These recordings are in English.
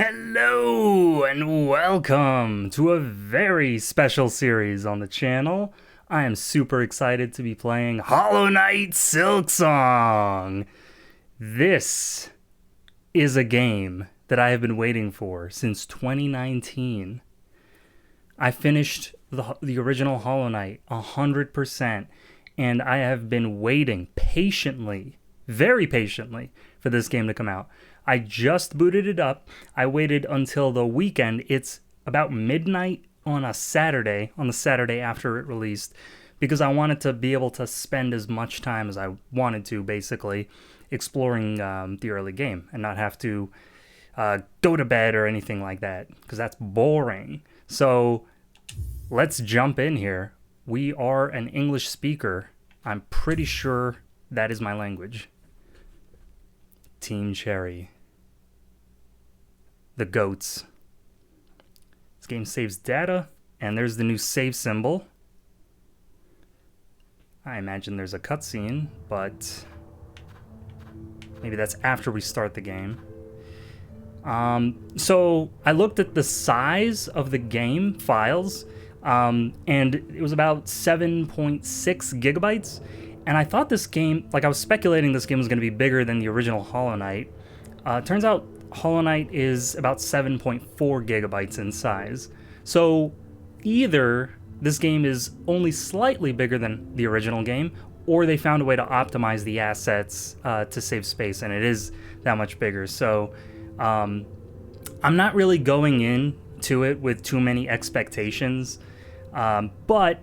Hello and welcome to a very special series on the channel. I am super excited to be playing Hollow Knight Silksong. This is a game that I have been waiting for since 2019. I finished the original Hollow Knight 100%, and I have been waiting patiently, very patiently, for this game to come out. I just booted it up. I waited until the weekend. It's about midnight on a Saturday, on the Saturday after it released, because I wanted to be able to spend as much time as I wanted to, basically, exploring the early game and not have to go to bed or anything like that, because that's boring. So let's jump in here. We are an English speaker. I'm pretty sure that is my language. Team Cherry. The goats. This game saves data, and there's the new save symbol. I imagine there's a cutscene, but maybe that's after we start the game. So I looked at the size of the game files, and it was about 7.6 gigabytes. And I thought this game, I was speculating this game was going to be bigger than the original Hollow Knight. Turns out Hollow Knight is about 7.4 gigabytes in size. So either this game is only slightly bigger than the original game, or they found a way to optimize the assets to save space, and it is that much bigger. So I'm not really going into it with too many expectations. But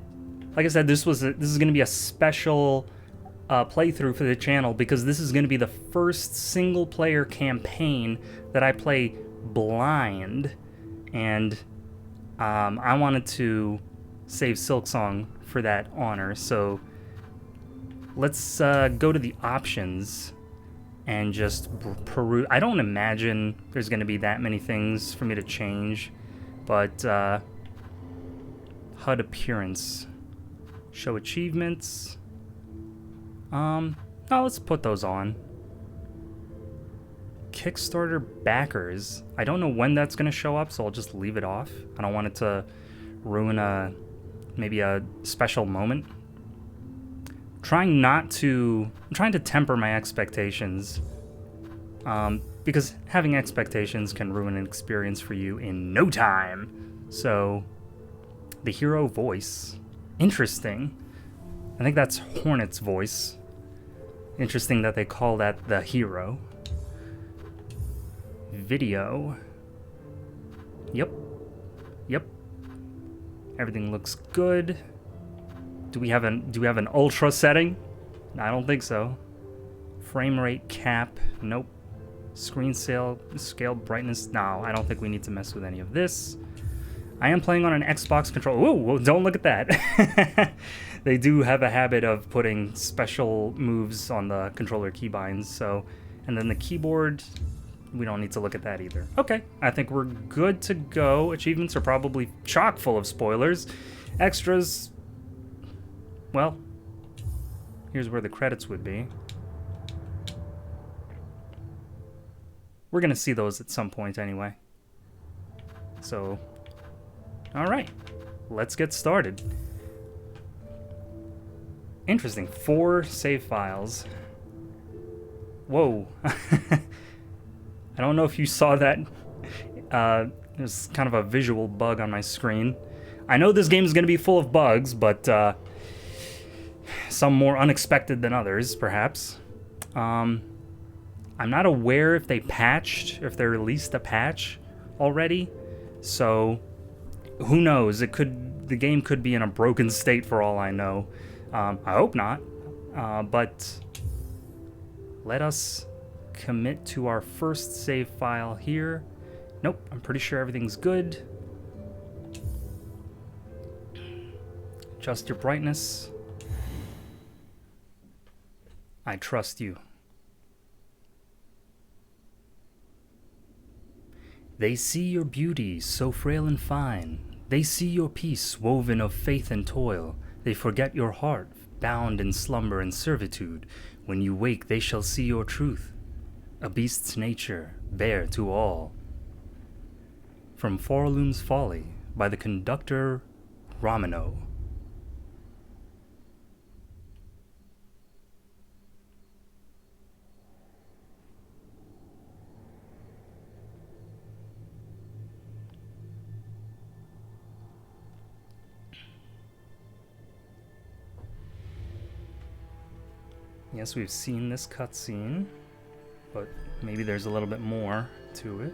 like I said, this is going to be a special playthrough for the channel, because this is going to be the first single-player campaign that I play blind, and I wanted to save Silksong for that honor. So let's go to the options and just peruse. I don't imagine there's going to be that many things for me to change, but HUD appearance, show achievements. Let's put those on. Kickstarter backers. I don't know when that's going to show up, so I'll just leave it off. I don't want it to ruin maybe a special moment. I'm trying to temper my expectations, because having expectations can ruin an experience for you in no time. So, the hero voice. Interesting. I think that's Hornet's voice. Interesting that they call that the hero. Video. Yep. Everything looks good. Do we have an ultra setting? I don't think so. Frame rate cap. Nope. Screen scale brightness. No, I don't think we need to mess with any of this. I am playing on an Xbox controller. Whoa, don't look at that. They do have a habit of putting special moves on the controller keybinds, so... And then the keyboard, we don't need to look at that either. Okay, I think we're good to go. Achievements are probably chock full of spoilers. Extras... Well, here's where the credits would be. We're gonna see those at some point anyway. So... Alright, let's get started. Interesting, 4 save files. Whoa. I don't know if you saw that. There's kind of a visual bug on my screen. I know this game is going to be full of bugs, but some more unexpected than others, perhaps. I'm not aware if they released a patch already, so... Who knows? The game could be in a broken state for all I know. I hope not. But let us commit to our first save file here. Nope, I'm pretty sure everything's good. Adjust your brightness. I trust you. They see your beauty, so frail and fine. They see your peace, woven of faith and toil. They forget your heart, bound in slumber and servitude. When you wake, they shall see your truth. A beast's nature, bare to all. from Forloom's Folly by the conductor Romano. Yes, we've seen this cutscene, but maybe there's a little bit more to it.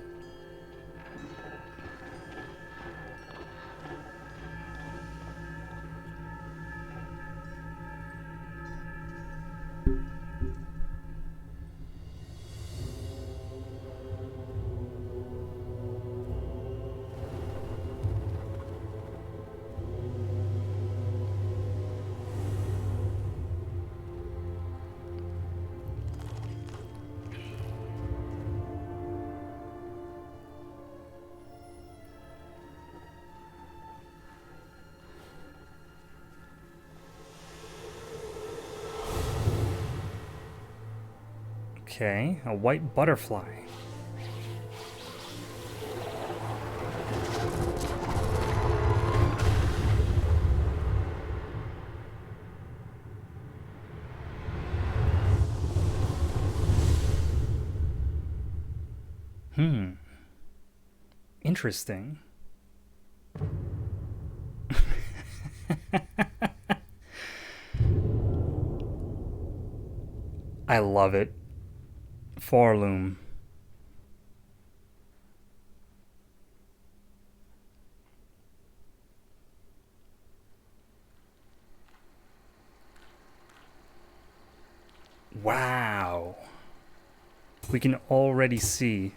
Okay, a white butterfly. Interesting. I love it. Forloom. Wow. We can already see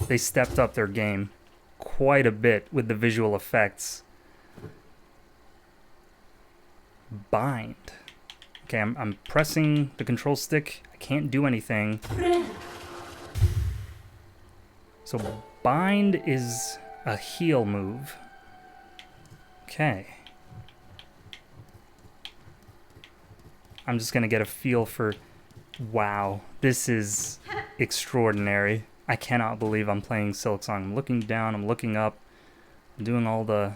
they stepped up their game quite a bit with the visual effects. Bind. Okay, I'm pressing the control stick. I can't do anything. So bind is a heal move. Okay. I'm just gonna get a feel for... Wow, this is extraordinary. I cannot believe I'm playing Silksong. I'm looking down, I'm looking up, I'm doing all the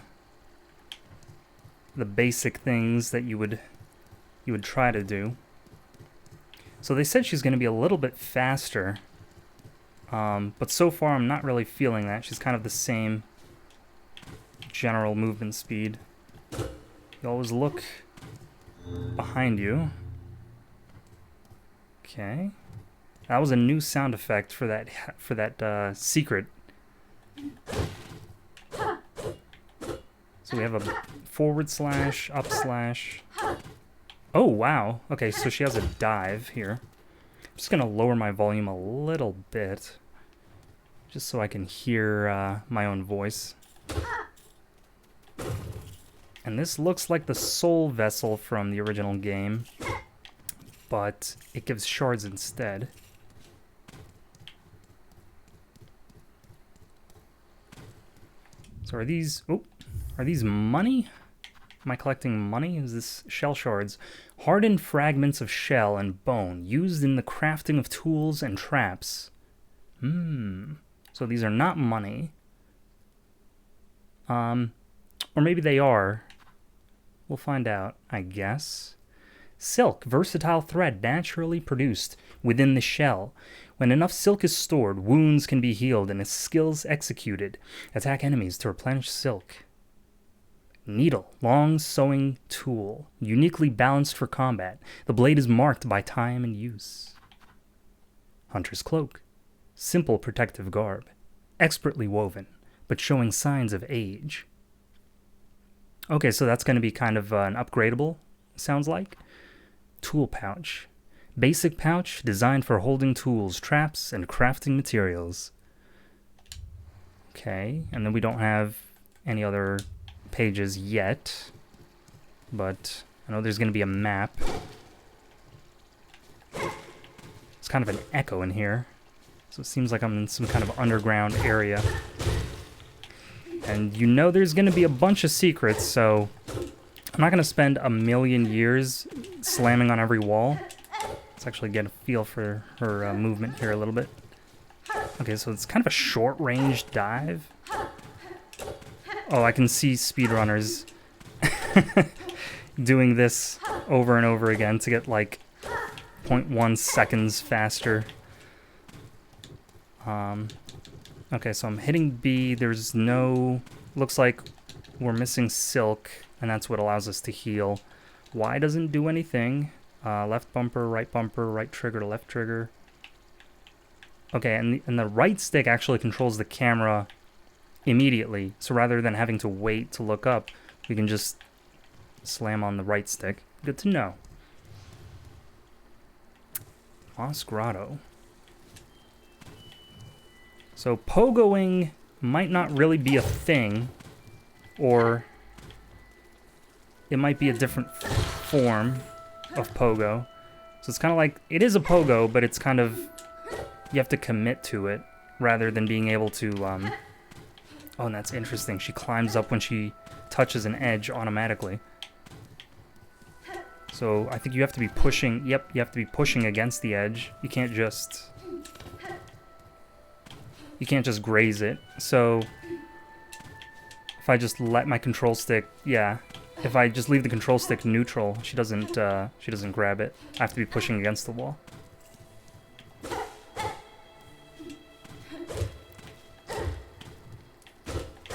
basic things that you would try to do. So they said she's going to be a little bit faster, but so far I'm not really feeling that. She's kind of the same general movement speed. You always look behind you. Okay, that was a new sound effect for that secret. So we have a forward slash, up slash. Oh, wow. Okay, so she has a dive here. I'm just going to lower my volume a little bit, just so I can hear my own voice. And this looks like the soul vessel from the original game, but it gives shards instead. So are these money? Am I collecting money? Is this shell shards? Hardened fragments of shell and bone used in the crafting of tools and traps. So these are not money. Or maybe they are. We'll find out, I guess. Silk, versatile thread naturally produced within the shell. When enough silk is stored, wounds can be healed and skills executed. Attack enemies to replenish silk. Needle, long sewing tool, uniquely balanced for combat. The blade is marked by time and use. Hunter's cloak, simple protective garb, expertly woven, but showing signs of age. Okay, so that's going to be kind of an upgradable, sounds like. Tool pouch, basic pouch designed for holding tools, traps, and crafting materials. Okay, and then we don't have any other pages yet, but I know there's going to be a map. It's kind of an echo in here, so it seems like I'm in some kind of underground area. And you know there's going to be a bunch of secrets, so I'm not going to spend a million years slamming on every wall. Let's actually get a feel for her movement here a little bit. Okay, so it's kind of a short-range dive. Oh, I can see speedrunners doing this over and over again to get like 0.1 seconds faster. Okay, so I'm hitting B. There's no... Looks like we're missing Silk, and that's what allows us to heal. Y doesn't do anything. Left bumper, right trigger, left trigger. Okay, and the right stick actually controls the camera immediately. So rather than having to wait to look up, we can just slam on the right stick. Good to know. Lost Grotto. So pogoing might not really be a thing, or it might be a different form of pogo. So it's kind of like, it is a pogo, but it's kind of, you have to commit to it rather than being able to, oh, and that's interesting. She climbs up when she touches an edge automatically. So I think you have to be pushing, yep, you have to be pushing against the edge. You can't just graze it. So if I just let my control stick, yeah, if I just leave the control stick neutral, she doesn't grab it. I have to be pushing against the wall.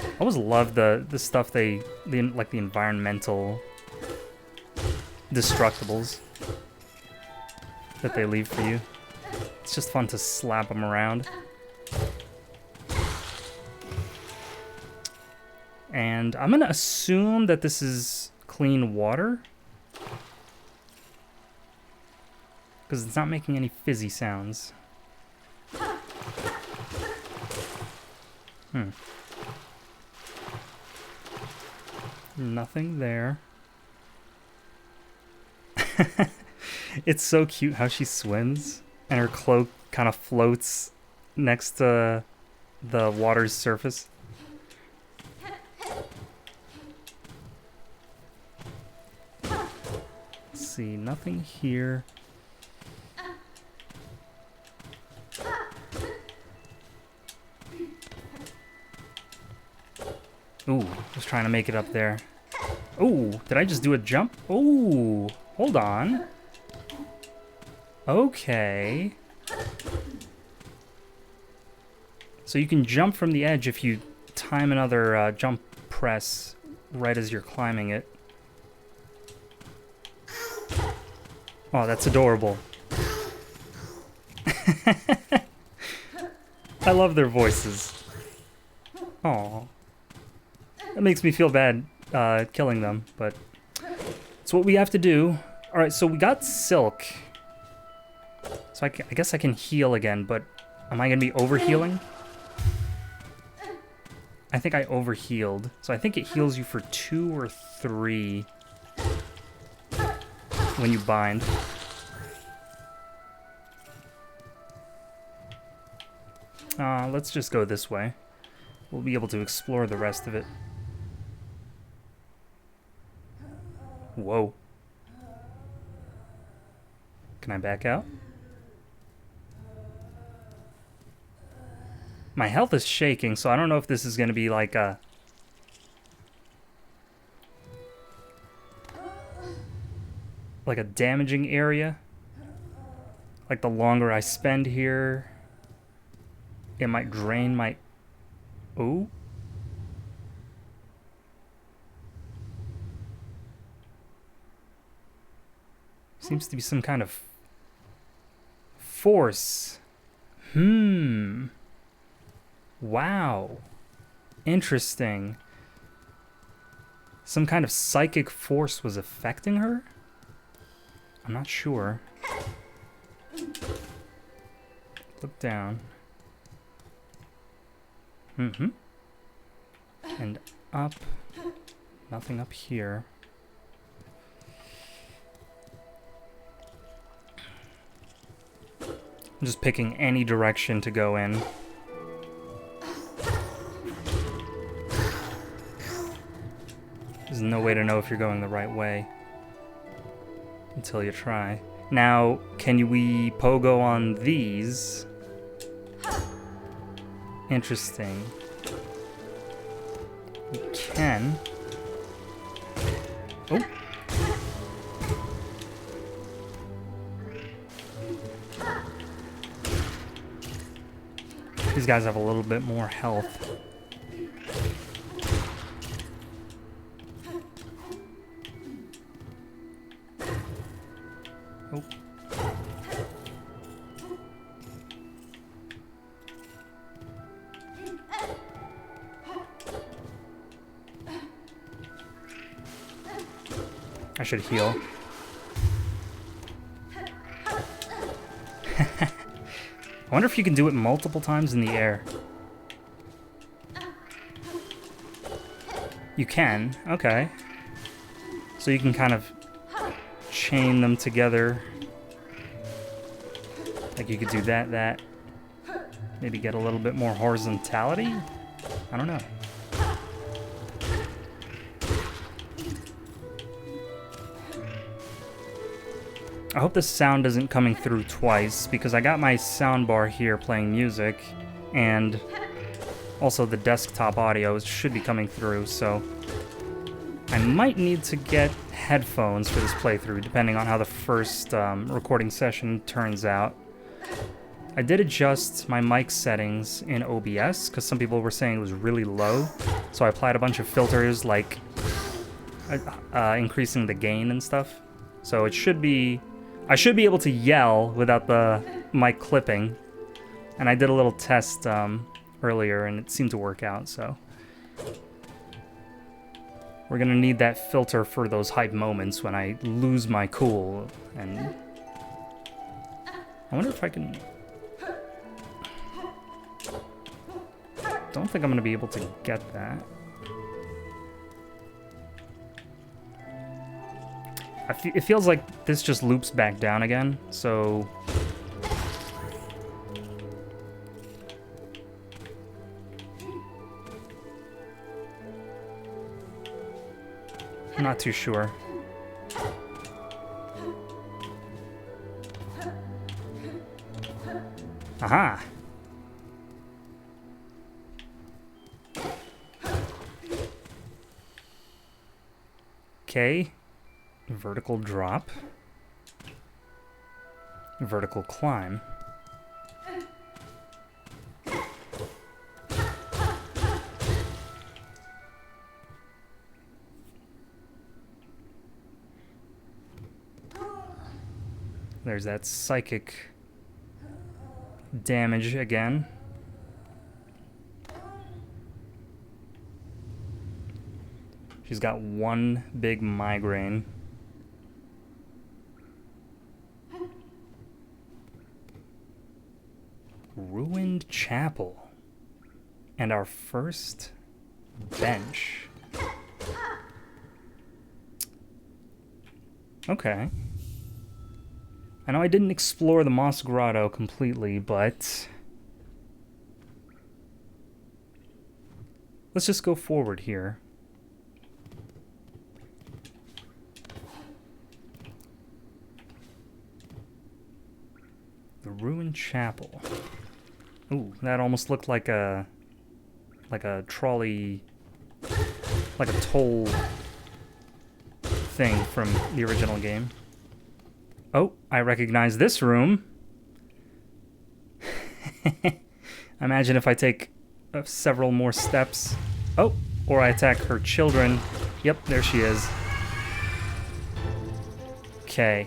I always love the stuff like the environmental destructibles that they leave for you. It's just fun to slap them around. And I'm gonna assume that this is clean water, because it's not making any fizzy sounds. Nothing there. It's so cute how she swims and her cloak kind of floats next to the water's surface. Let's see, nothing here. Ooh, I was trying to make it up there. Ooh, did I just do a jump? Ooh, hold on. Okay. So you can jump from the edge if you time another jump press right as you're climbing it. Oh, that's adorable. I love their voices. Aw. That makes me feel bad killing them, but it's what we have to do. Alright, so we got Silk. So I guess I can heal again, but am I going to be overhealing? I think I overhealed. So I think it heals you for 2 or 3 when you bind. Let's just go this way. We'll be able to explore the rest of it. Whoa. Can I back out? My health is shaking, so I don't know if this is going to be like a damaging area. Like the longer I spend here, it might drain my... Ooh. Seems to be some kind of force. Wow. Interesting. Some kind of psychic force was affecting her? I'm not sure. Look down. And up. Nothing up here. I'm just picking any direction to go in. There's no way to know if you're going the right way until you try. Now, can we pogo on these? Interesting. We can. Oh. These guys have a little bit more health. Oh. I should heal. I wonder if you can do it multiple times in the air. You can, okay. So you can kind of chain them together. Like you could do that. Maybe get a little bit more horizontality? I don't know. I hope the sound isn't coming through twice, because I got my sound bar here playing music, and also the desktop audio should be coming through, so I might need to get headphones for this playthrough, depending on how the first recording session turns out. I did adjust my mic settings in OBS, because some people were saying it was really low, so I applied a bunch of filters, like increasing the gain and stuff, so it should be... I should be able to yell without the mic clipping, and I did a little test earlier and it seemed to work out, so we're gonna need that filter for those hype moments when I lose my cool. And I wonder if I can... Don't think I'm gonna be able to get that. It feels like this just loops back down again, so... I'm not too sure. Aha! Okay. Vertical drop. Vertical climb. There's that psychic damage again. She's got one big migraine. Ruined chapel. And our first bench. Okay. I know I didn't explore the Moss Grotto completely, but let's just go forward here. The ruined chapel. Ooh, that almost looked like a trolley, like a toll thing from the original game. Oh, I recognize this room. Imagine if I take several more steps. Oh, or I attack her children. Yep, there she is. Okay.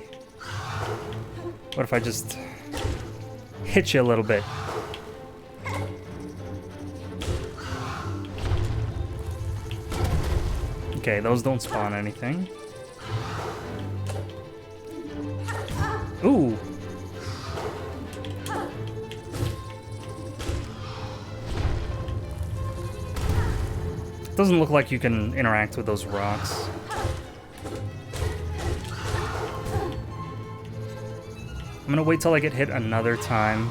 What if I just hit you a little bit? Okay, those don't spawn anything. Ooh. Doesn't look like you can interact with those rocks. I'm gonna wait till I get hit another time.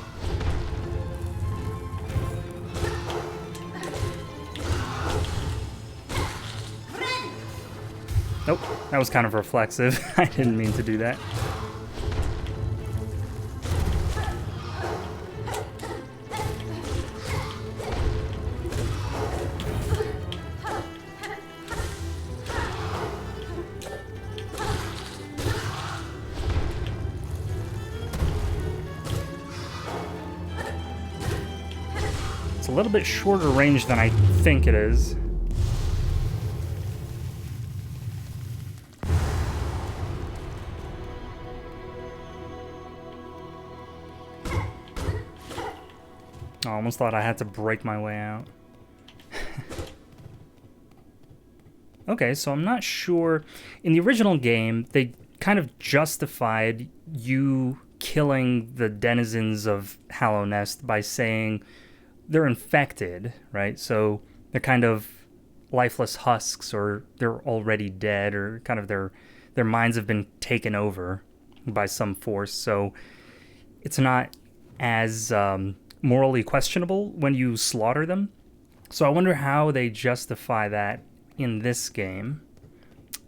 Nope, that was kind of reflexive. I didn't mean to do that. It's a little bit shorter range than I think it is. I almost thought I had to break my way out. Okay, so I'm not sure. In the original game, they kind of justified you killing the denizens of Hallow Nest by saying they're infected, right? So they're kind of lifeless husks, or they're already dead, or kind of their minds have been taken over by some force. So it's not as morally questionable when you slaughter them. So I wonder how they justify that in this game.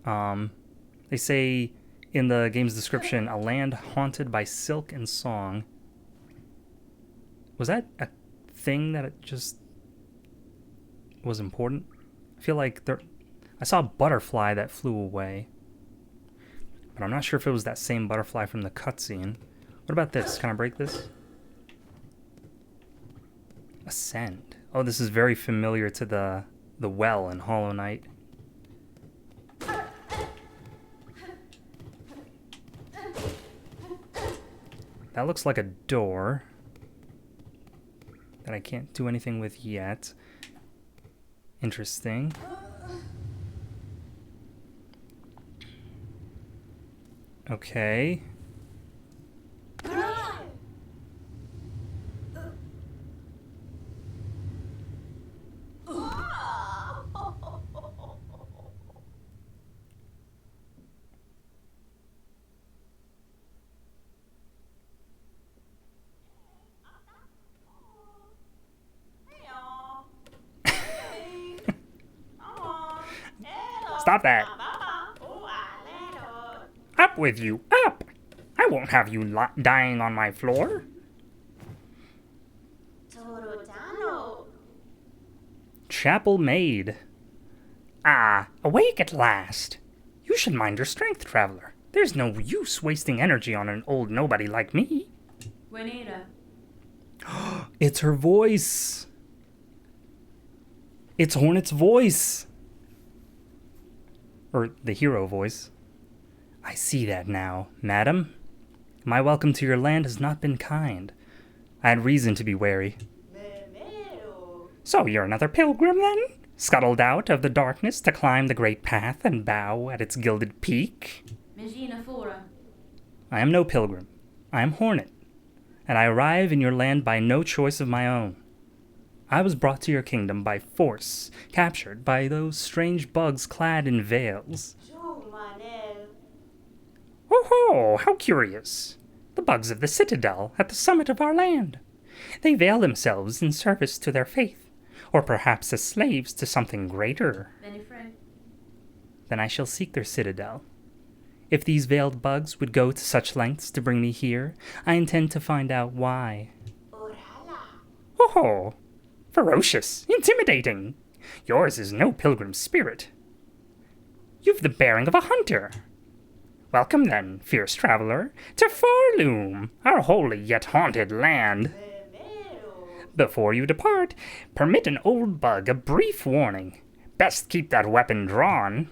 They say in the game's description, a land haunted by silk and song. Was that a thing that it just was important? I feel like I saw a butterfly that flew away, but I'm not sure if it was that same butterfly from the cutscene. What about this? Can I break this? Ascend. Oh, this is very familiar to the well in Hollow Knight. That looks like a door that I can't do anything with yet. Interesting. Okay. Stop that. Up with you, up! I won't have you dying on my floor. Chapel maid. Ah, awake at last. You should mind your strength, traveler. There's no use wasting energy on an old nobody like me. It's her voice. It's Hornet's voice. Or the hero voice. I see that now, madam. My welcome to your land has not been kind. I had reason to be wary. So you're another pilgrim, then? Scuttled out of the darkness to climb the great path and bow at its gilded peak? I am no pilgrim. I am Hornet, and I arrive in your land by no choice of my own. I was brought to your kingdom by force, captured by those strange bugs clad in veils. Oh ho, how curious. The bugs of the citadel at the summit of our land. They veil themselves in service to their faith, or perhaps as slaves to something greater. Then I shall seek their citadel. If these veiled bugs would go to such lengths to bring me here, I intend to find out why. Oh ho! Ferocious, intimidating. Yours is no pilgrim spirit. You've the bearing of a hunter. Welcome then, fierce traveler, to Farloom, our holy yet haunted land. Before you depart, permit an old bug a brief warning. Best keep that weapon drawn.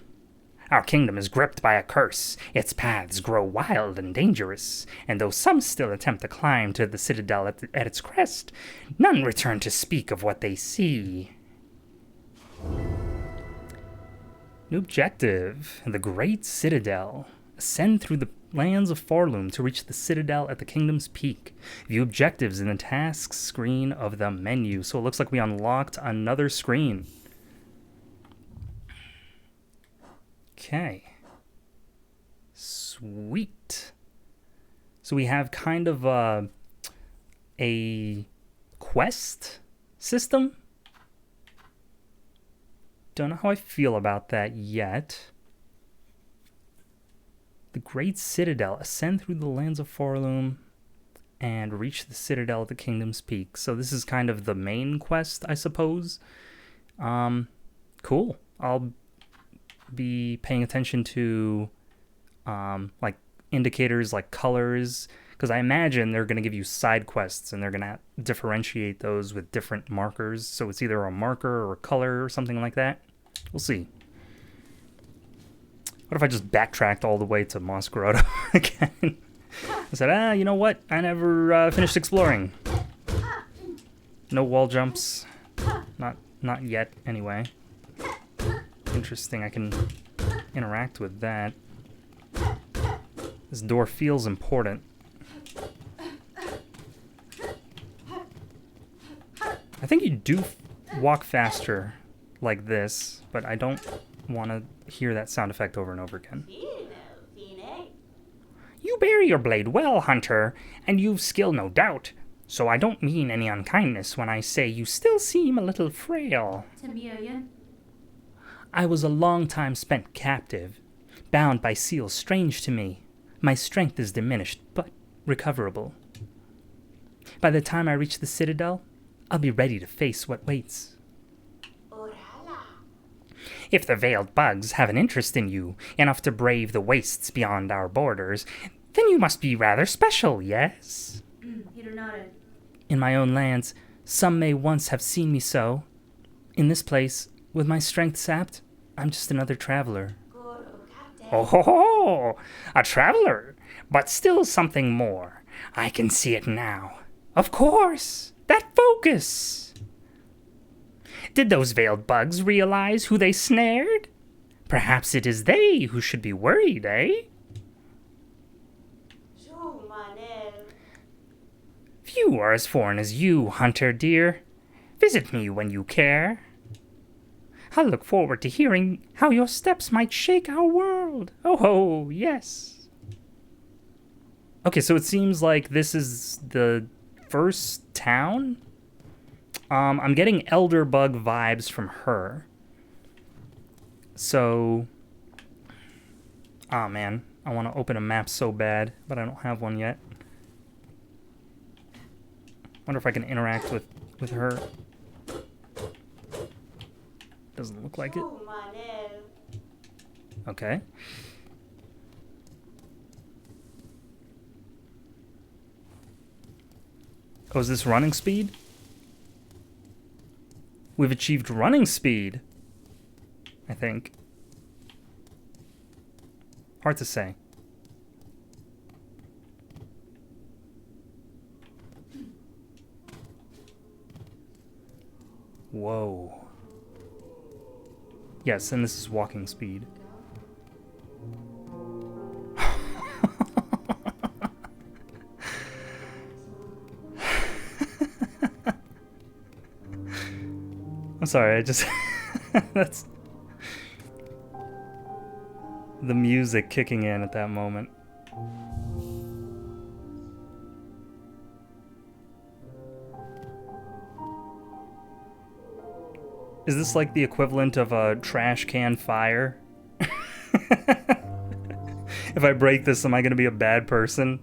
Our kingdom is gripped by a curse. Its paths grow wild and dangerous, and though some still attempt to climb to the citadel at its crest, none return to speak of what they see. New objective, the Great Citadel. Ascend through the lands of Farloom to reach the citadel at the kingdom's peak. View objectives in the tasks screen of the menu. So it looks like we unlocked another screen. Okay. Sweet. So we have kind of a quest system. Don't know how I feel about that yet. The Great Citadel. Ascend through the lands of Farloom and reach the citadel at the kingdom's peak. So this is kind of the main quest, I suppose. Cool. I'll be paying attention to like indicators like colors, Because I imagine they're going to give you side quests, and they're going to differentiate those with different markers. So it's either a marker or a color or something like that. We'll see. What if I just backtracked all the way to Mos Grotto again? I said, you know what? I never finished exploring. No wall jumps. Not yet, anyway. Interesting, I can interact with that. This door feels important. I think you do walk faster like this, but I don't want to hear that sound effect over and over again. You bear your blade well, Hunter, and you've skill no doubt, so I don't mean any unkindness when I say you still seem a little frail. I was a long time spent captive, bound by seals strange to me. My strength is diminished, but recoverable. By the time I reach the Citadel, I'll be ready to face what waits. If the veiled bugs have an interest in you, enough to brave the wastes beyond our borders, then you must be rather special, yes? In my own lands, some may once have seen me so. In this place, with my strength sapped, I'm just another traveler. Oh ho ho! A traveler, but still something more. I can see it now. Of course! That focus! Did those veiled bugs realize who they snared? Perhaps it is they who should be worried, eh? Few are as foreign as you, Hunter dear. Visit me when you care. I look forward to hearing how your steps might shake our world. Oh, yes. Okay, so it seems like this is the first town? I'm getting elder bug vibes from her. So, man, I want to open a map so bad, but I don't have one yet. Wonder if I can interact with her. Doesn't look like it. Okay. Oh, is this running speed? We've achieved running speed, I think. Hard to say. Whoa. Yes, and this is walking speed. I'm sorry, I just... That's... the music kicking in at that moment. Is this like the equivalent of a trash can fire? If I break this, am I gonna be a bad person?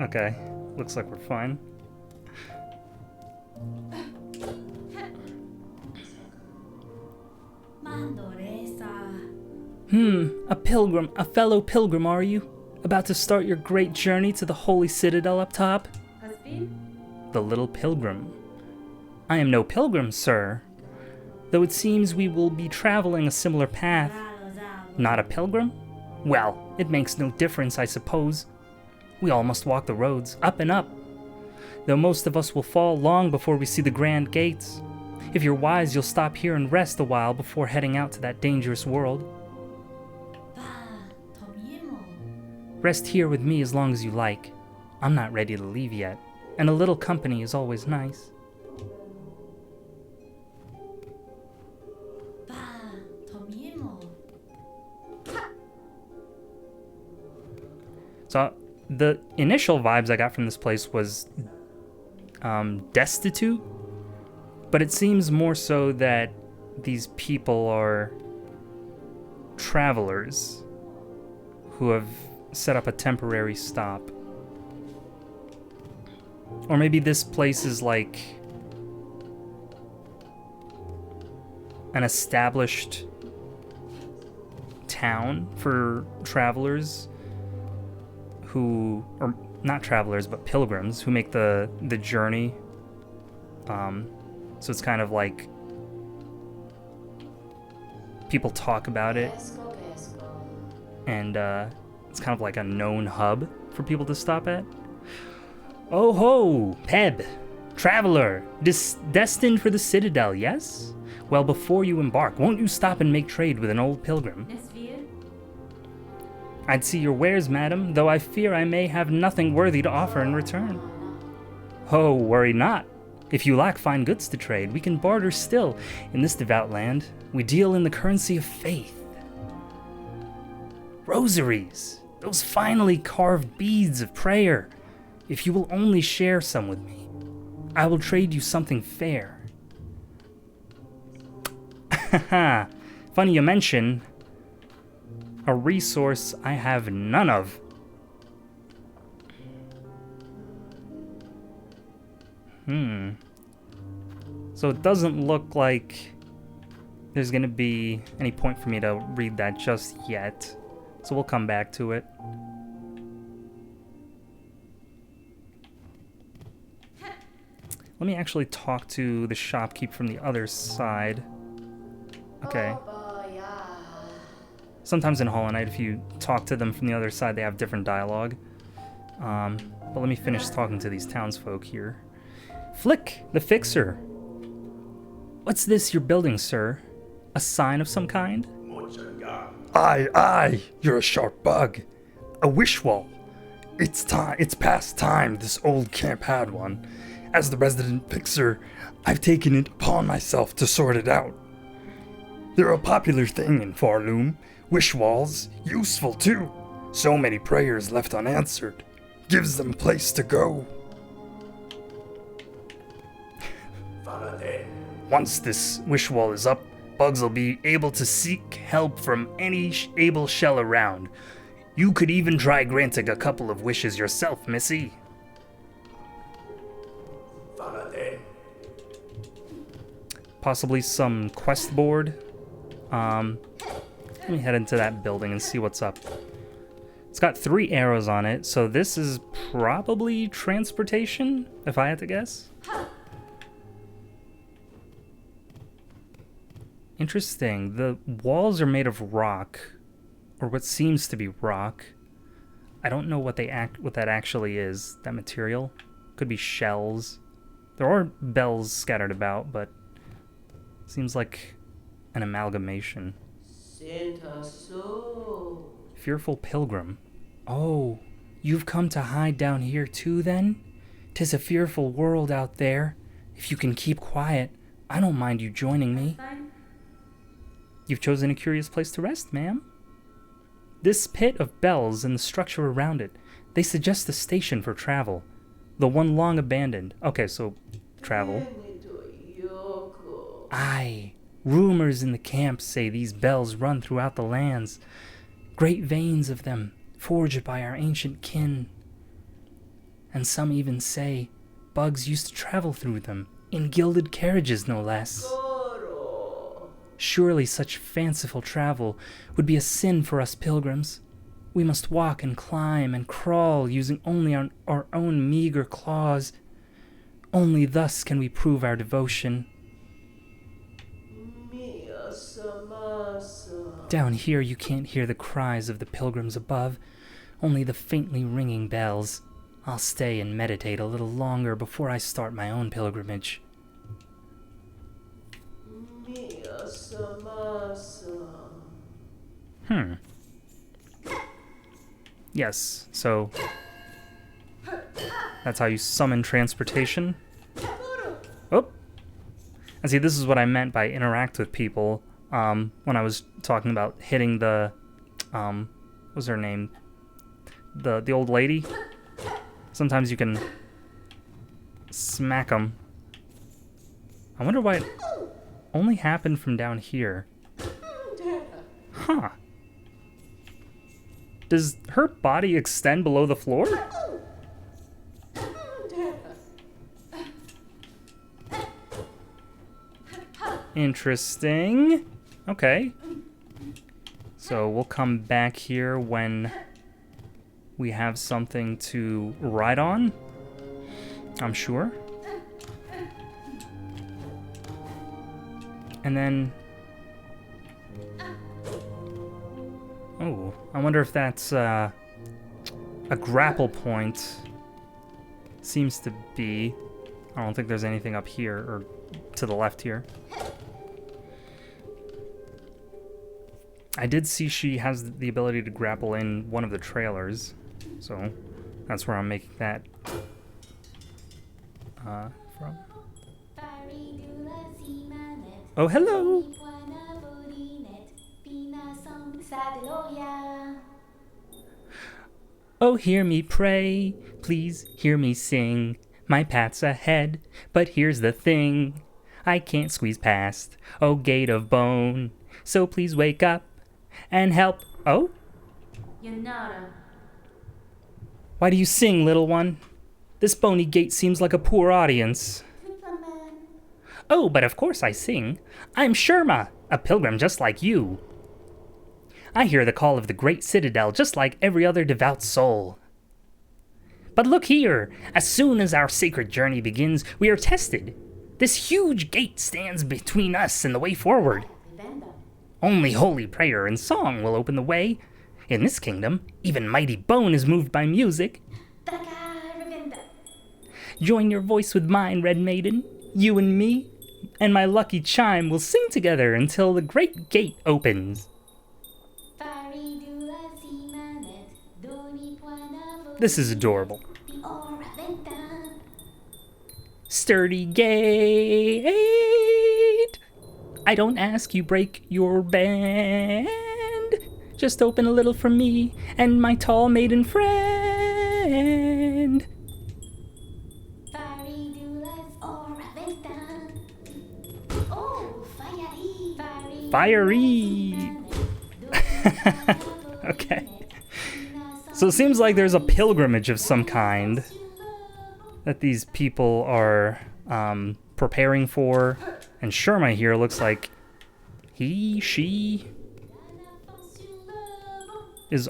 Okay, looks like we're fine. A pilgrim, a fellow pilgrim, are you? About to start your great journey to the holy citadel up top? The little pilgrim. I am no pilgrim, sir. Though it seems we will be traveling a similar path. Not a pilgrim? Well, it makes no difference, I suppose. We all must walk the roads, up and up. Though most of us will fall long before we see the grand gates. If you're wise, you'll stop here and rest a while before heading out to that dangerous world. Rest here with me as long as you like. I'm not ready to leave yet, and a little company is always nice. So, the initial vibes I got from this place was destitute, but it seems more so that these people are travelers who have set up a temporary stop. Or maybe this place is like an established town for travelers who, or not travelers, but pilgrims who make the journey. So it's kind of like people talk about it, and it's kind of like a known hub for people to stop at. Oh ho, Peb, traveler, destined for the citadel, yes? Well, before you embark, won't you stop and make trade with an old pilgrim? I'd see your wares, madam, though I fear I may have nothing worthy to offer in return. Oh, worry not. If you lack fine goods to trade, we can barter still. In this devout land, we deal in the currency of faith. Rosaries, those finely carved beads of prayer. If you will only share some with me, I will trade you something fair. Haha, funny you mention a resource I have none of. So it doesn't look like there's gonna be any point for me to read that just yet. So we'll come back to it. Let me actually talk to the shopkeep from the other side. Okay. Sometimes in Hollow Knight, if you talk to them from the other side, they have different dialogue. But let me finish talking to these townsfolk here. Flick, the fixer. What's this you're building, sir? A sign of some kind? Aye, you're a sharp bug. A wish wall. It's past time this old camp had one. As the resident fixer, I've taken it upon myself to sort it out. They're a popular thing in Farloom. Wish walls, useful too. So many prayers left unanswered. Gives them place to go. Once this wish wall is up, bugs will be able to seek help from any able shell around. You could even try granting a couple of wishes yourself, Missy. Possibly some quest board. Let me head into that building and see what's up. It's got 3 arrows on it, so this is probably transportation, if I had to guess. Interesting. The walls are made of rock, or what seems to be rock. I don't know what that actually is. That material could be shells. There are bells scattered about, but seems like an amalgamation. Fearful pilgrim. Oh, you've come to hide down here too, then? 'Tis a fearful world out there. If you can keep quiet, I don't mind you joining me. You've chosen a curious place to rest, ma'am. This pit of bells and the structure around it, they suggest a station for travel. The one long abandoned. Okay, so travel. Aye, rumors in the camp say these bells run throughout the lands. Great veins of them, forged by our ancient kin. And some even say bugs used to travel through them, in gilded carriages no less. Surely such fanciful travel would be a sin for us pilgrims. We must walk and climb and crawl using only our own meager claws. Only thus can we prove our devotion. Down here you can't hear the cries of the pilgrims above, only the faintly ringing bells. I'll stay and meditate a little longer before I start my own pilgrimage. Yes, so that's how you summon transportation. Oh! And see, this is what I meant by interact with people when I was talking about hitting the, what was her name? The old lady. Sometimes you can smack them. I wonder why it only happened from down here. Huh. Does her body extend below the floor? Interesting. Okay. So we'll come back here when we have something to ride on, I'm sure. And then... oh, I wonder if that's a grapple point. Seems to be. I don't think there's anything up here, or to the left here. I did see she has the ability to grapple in one of the trailers, so that's where I'm making that from. Oh, hello! Oh, hear me pray, please hear me sing. My path's ahead, but here's the thing. I can't squeeze past, oh gate of bone. So please wake up and help. Oh? Why do you sing, little one? This bony gate seems like a poor audience. Oh, but of course I sing. I'm Sherma, a pilgrim just like you. I hear the call of the great citadel just like every other devout soul. But look here, as soon as our sacred journey begins, we are tested. This huge gate stands between us and the way forward. Only holy prayer and song will open the way. In this kingdom, even mighty bone is moved by music. Join your voice with mine, Red Maiden. You and me, and my lucky chime will sing together until the great gate opens. This is adorable. Sturdy gate. I don't ask you break your band. Just open a little for me and my tall maiden friend. Fiery. Okay. So it seems like there's a pilgrimage of some kind that these people are preparing for. And Sherma here looks like she is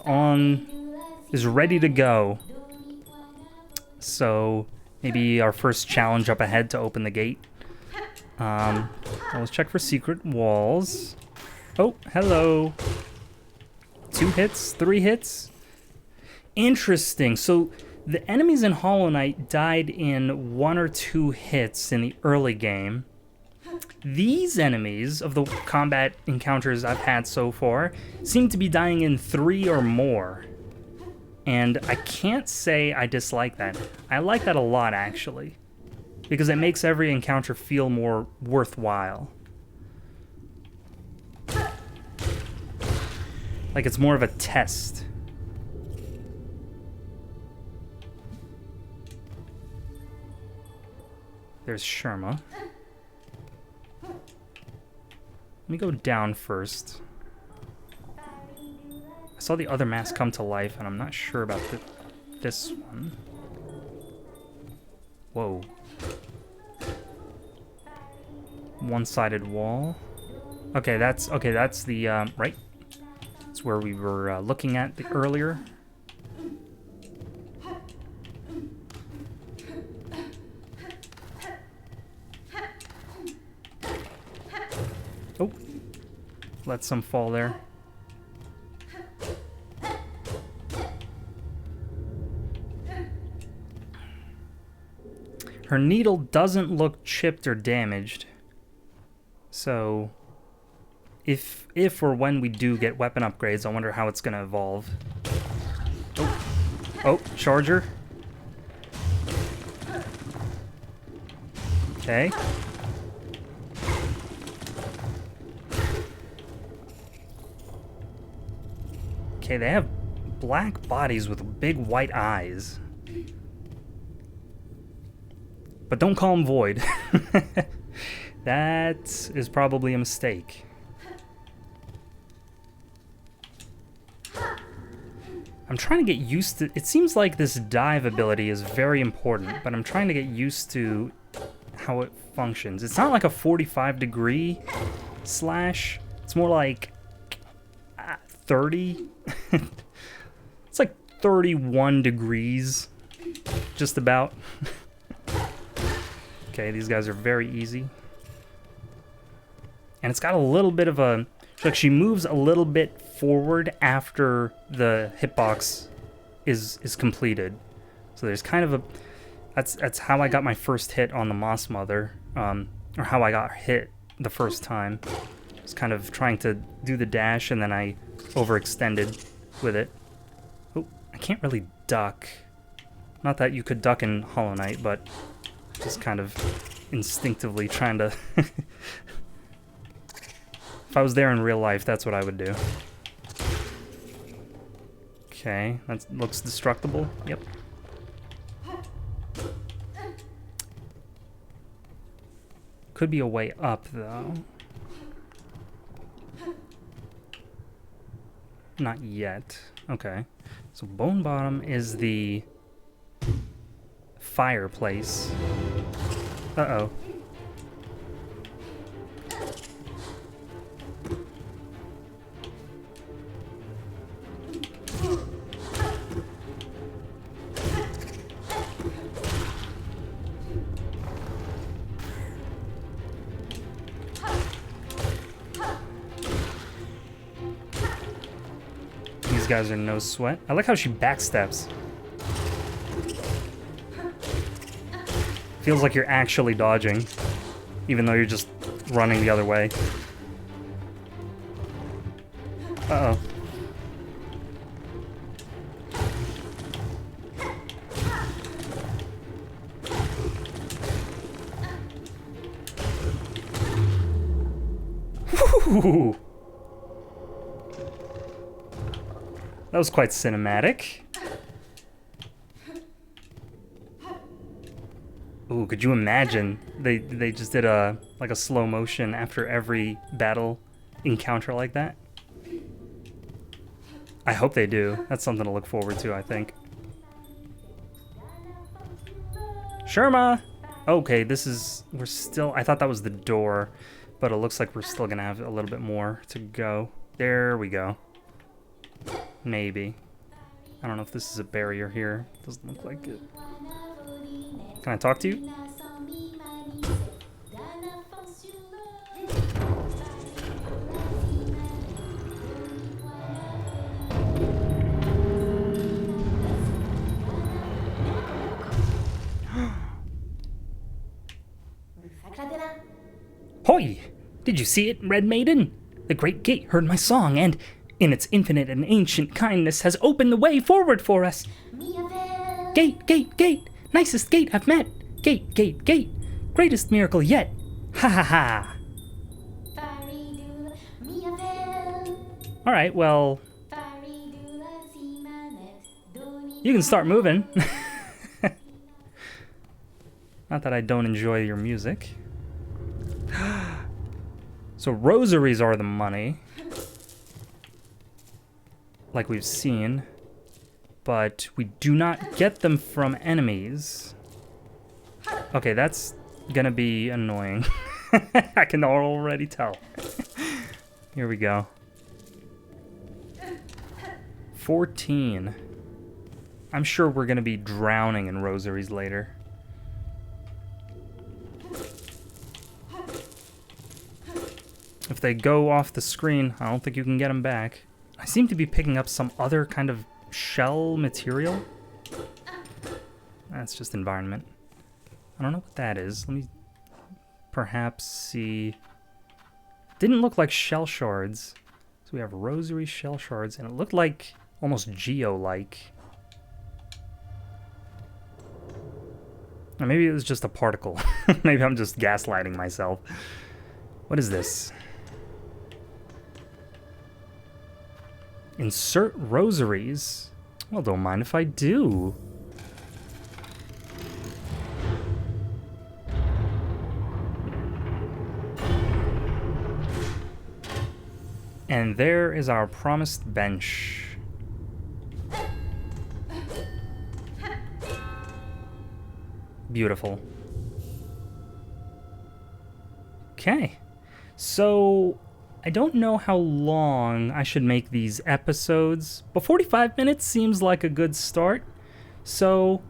ready to go. So maybe our first challenge up ahead to open the gate. Let's check for secret walls. Oh, hello. 2 hits, 3 hits. Interesting. So the enemies in Hollow Knight died in 1 or 2 hits in the early game. These enemies of the combat encounters I've had so far seem to be dying in 3 or more. And I can't say I dislike that. I like that a lot, actually, because it makes every encounter feel more worthwhile. Like it's more of a test. There's Sherma. Let me go down first. I saw the other mask come to life, and I'm not sure about this one. Whoa. One-sided wall. Okay, that's the right. That's where we were looking at earlier. Oh, let some fall there. Her needle doesn't look chipped or damaged. So, if or when we do get weapon upgrades, I wonder how it's gonna evolve. Oh, charger. Okay. Okay, they have black bodies with big white eyes. But don't call them void. That is probably a mistake. I'm trying to get used to... It seems like this dive ability is very important, but I'm trying to get used to how it functions. It's not like a 45-degree slash. It's more like 30. It's like 31 degrees, just about. Okay, these guys are very easy. And it's got a little bit of a... Like, she moves a little bit forward after the hitbox is completed. So there's kind of a... That's how I got my first hit on the Moss Mother, or how I got hit the first time. I was kind of trying to do the dash, and then I overextended with it. Oh, I can't really duck. Not that you could duck in Hollow Knight, but just kind of instinctively trying to... If I was there in real life, that's what I would do. Okay, that looks destructible. Yep. Could be a way up, though. Not yet. Okay. So Bone Bottom is the fireplace. Uh-oh. These guys are no sweat. I like how she backsteps. Feels like you're actually dodging, even though you're just running the other way. Uh-oh. Whew. That was quite cinematic. Ooh, could you imagine? They just did a slow motion after every battle encounter like that. I hope they do. That's something to look forward to, I think. Sherma! Okay, we're still, I thought that was the door, but it looks like we're still gonna have a little bit more to go. There we go. Maybe. I don't know if this is a barrier here. Doesn't look like it. Can I talk to you? Hoi! Did you see it, Red Maiden? The great gate heard my song and, in its infinite and ancient kindness, has opened the way forward for us. Gate, gate, gate! Nicest gate I've met! Gate, gate, gate! Greatest miracle yet! Ha ha ha! Alright, well... You can start moving. Not that I don't enjoy your music. So rosaries are the money. Like we've seen. But we do not get them from enemies. Okay, that's gonna be annoying. I can already tell. Here we go. 14. I'm sure we're gonna be drowning in rosaries later. If they go off the screen, I don't think you can get them back. I seem to be picking up some other kind of shell material. That's just environment. I don't know what that is. Let me perhaps see. Didn't look like shell shards. So we have rosary shell shards, and it looked like almost geo-like. Or maybe it was just a particle. Maybe I'm just gaslighting myself. What is this? Insert rosaries. Well, don't mind if I do. And there is our promised bench. Beautiful. Okay. So I don't know how long I should make these episodes, but 45 minutes seems like a good start. So,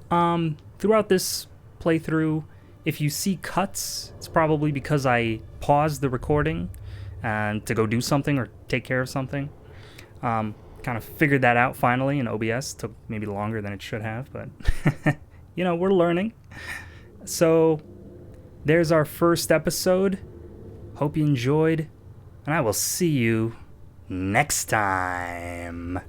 throughout this playthrough, if you see cuts, it's probably because I paused the recording and to go do something or take care of something. Kind of figured that out finally in OBS. Took maybe longer than it should have, but we're learning. So there's our first episode. Hope you enjoyed, and I will see you next time.